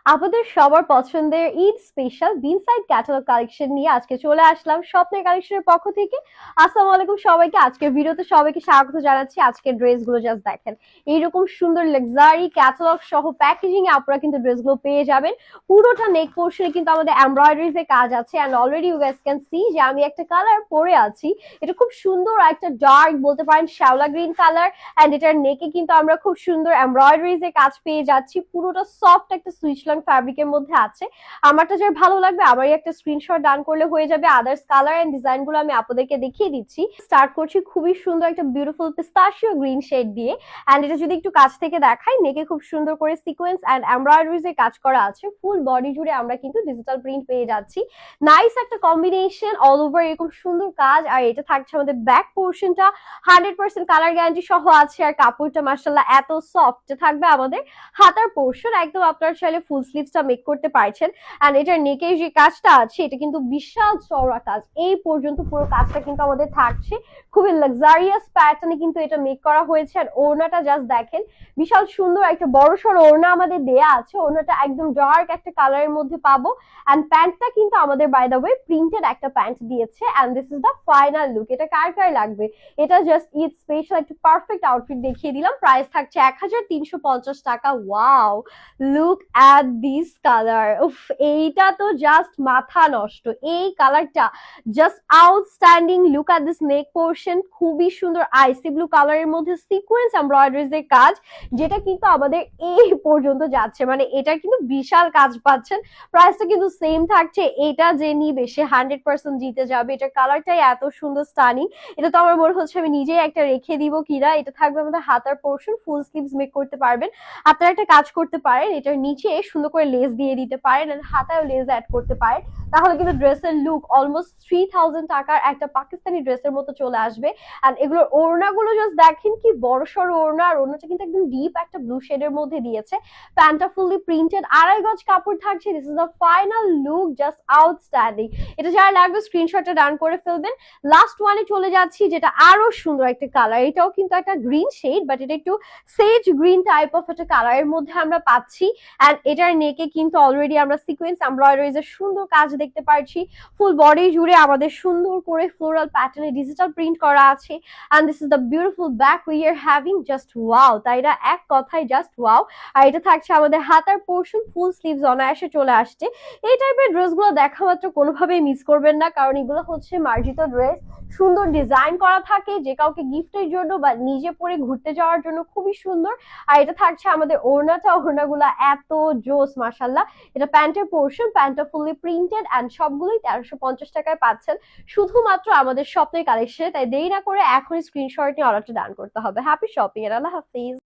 আমাদের সবার পছন্দের ঈদ স্পেশাল বিনসাইড ক্যাটালগ কালেকশন নিয়ে আজকে চলে আসলাম স্বপ্নের কালেকশনের পক্ষ থেকে। আসসালামু আলাইকুম সবাইকে। আজকের ভিডিওতে সবাইকে স্বাগত জানাচ্ছি। আজকের ড্রেসগুলো জাস্ট দেখেন, এইরকম সুন্দর লাক্সারি ক্যাটালগ সহ প্যাকেজিং এ আপনারা কিন্তু ড্রেসগুলো পেয়ে যাবেন। পুরোটা নেক পোর্শনে কিন্তু আমাদের এমব্রয়ডারিজ এর কাজ আছে and already you guys can see যে আমি একটা কালার পরে আছি। এটা খুব সুন্দর একটা ডার্ক বলতে পারেন শ্যাওলা গ্রিন কালার এন্ড এটার নেকে কিন্তু আমরা খুব সুন্দর এমব্রয়ডারিজ এর কাজ পেয়ে যাচ্ছি। পুরোটা সফট একটা সুইচ ফ্যাব্রিকের মধ্যে আছে। আমারটা যার ভালো লাগবে আমারই একটা স্ক্রিনশট ডান করলে হয়ে যাবে। আদার্স কালার এন্ড ডিজাইন গুলো আমি আপনাদেরকে দেখিয়ে দিচ্ছি। স্টার্ট করছি খুবই সুন্দর একটা বিউটিফুল পিস্তাশিও গ্রিন শেড দিয়ে এন্ড এটা যদি একটু কাছ থেকে দেখাই, নেকে খুব সুন্দর করে সিকোয়েন্স এন্ড এমব্রয়ডারিজ এর কাজ করা আছে। ফুল বডি জুড়ে আমরা কিন্তু ডিজিটাল প্রিন্ট পেয়ে যাচ্ছি। নাইস একটা কম্বিনেশন, অল ওভার এরকম সুন্দর কাজ। আর এটা থাকছে আমাদের ব্যাক পোর্শনটা 100% কালার গ্যারান্টি সহ আছে। আর কাপড়টা মাশাআল্লাহ এত সফট থাকবে। আমাদের হাতার পোর্শন একদম আপনারা চাইলে ফুল স্লিভসটা মেক করতে পারছেন। এন্ড এটার নেকের যে কাজটা আছে এটা কিন্তু বিশাল চওড়া কাজ, এই পর্যন্ত পুরো কাজটা কিন্তু আমাদের থাকছে। খুবই লাক্সারিয়াস প্যাটার্নে কিন্তু এটা মেক করা হয়েছে। আর ওড়নাটা জাস্ট দেখেন, বিশাল সুন্দর একটা বড় সড়ো ওড়না আমাদের দেয়া আছে। ওড়নাটা একদম ডার্ক একটা কালারের মধ্যে পাবো। এন্ড প্যান্টটা কিন্তু আমাদের বাই দ্য ওয়ে প্রিন্টেড একটা প্যান্ট দিয়েছে। And this is the final look. এটা কার কার লাগবে? এটা জাস্ট ঈদ স্পেশাল একটা পারফেক্ট আউটফিট দেখিয়ে দিলাম। প্রাইস থাকছে 1350 টাকা। Wow, look at this colour. উফ, এইটা তো জাস্ট মাথা নষ্ট। এই কালারটা just outstanding. Look at this neck portion, খুবই সুন্দর আইসি ব্লু কালারের মধ্যে সিকোয়েন্স এমব্রয়ডারিজ এর কাজ, যেটা কিন্তু আমাদের এই পর্যন্ত যাচ্ছে। মানে এটা কিন্তু বিশাল কাজ পাচ্ছেন। প্রাইসটা কিন্তু সেম থাকছে। এটা যে নিবে সে 100% জিতে যাবে। এটার কালারটাই এত সুন্দর স্টানিং। এটা তো আমার মনে হচ্ছে আমি নিজেই একটা রেখে দিব কিনা। এটা থাকবে আমাদের হাতার পোর্শন, ফুল স্লিভস মেক করতে পারবেন। আপনারা একটা কাজ করতে পারেন, এটার নিচে সুন্দর করে লেস দিয়ে দিতে পারেন আর হাতায়ও লেস অ্যাড করতে পারেন। তাহলে কিন্তু ড্রেসের লুক অলমোস্ট 3000 টাকার একটা পাকিস্তানি ড্রেসের মতো চলে আসবে। আর এগুলোর ওড়নাগুলো জাস্ট দেখেন কি বড় সড়ো ওড়না। আর ওড়নাটা কিন্তু একদম ডিপ একটা ব্লু শেডের মধ্যে দিয়েছে। প্যান্টটা ফুললি প্রিন্টেড, 2.5 গজ কাপড় থাকছে। This is the final look, just outstanding. এটা যারা লাগবে স্ক্রিনশটটা ডান করে ফেলবেন। লাস্ট ওয়ানে চলে যাচ্ছি, যেটা আরো সুন্দর একটা কালার। এটাও কিন্তু একটা গ্রিন শেড, বাট এটা একটু সেজ গ্রিন টাইপ অফ একটা কালারের মধ্যে আমরা পাচ্ছি। এন্ড এটার নেকে কিন্তু অলরেডি আমরা সিকোয়েন্স এমব্রয়ডারিজ এর সুন্দর কাজ দেখতে পাচ্ছি। ফুল বডি জুড়ে আমাদের সুন্দর করে ফ্লোরাল প্যাটার্নে ডিজিটাল প্রিন্ট করা আছে। And this is the beautiful back we are having. Just wow, তাই না? এক কথায় জাস্ট ওয়াও। আর এটা থাকছে আমাদের হাতার পোর্শন, ফুল স্লিভস অনায়াসে চলে আসছে। এই টাইপের ড্রেসগুলো দেখা মাত্র কোনোভাবেই মিস করবেন না, কারণ এগুলো হচ্ছে মার্জিত ড্রেস। সুন্দর ডিজাইন করা থাকে, যে কাউকে গিফটের জন্য বা নিজে পরে ঘুরতে যাওয়ার জন্য খুবই সুন্দর। আর এটা থাকছে আমাদের ওড়নাটা, ওড়নাগুলা এত জোস মাশাল্লাহ। এটা প্যান্টের পোর্শন, প্যান্টটা ফুললি প্রিন্টেড এন্ড সবগুলোই 1350 টাকায় পাচ্ছেন শুধুমাত্র আমাদের স্বপ্নের কালেকশনে। তাই দেরি না করে এখনই স্ক্রিনশট নিয়ে অর্ডারটা ডান করতে হবে। হ্যাপি শপিং এর, আল্লাহ হাফিজ।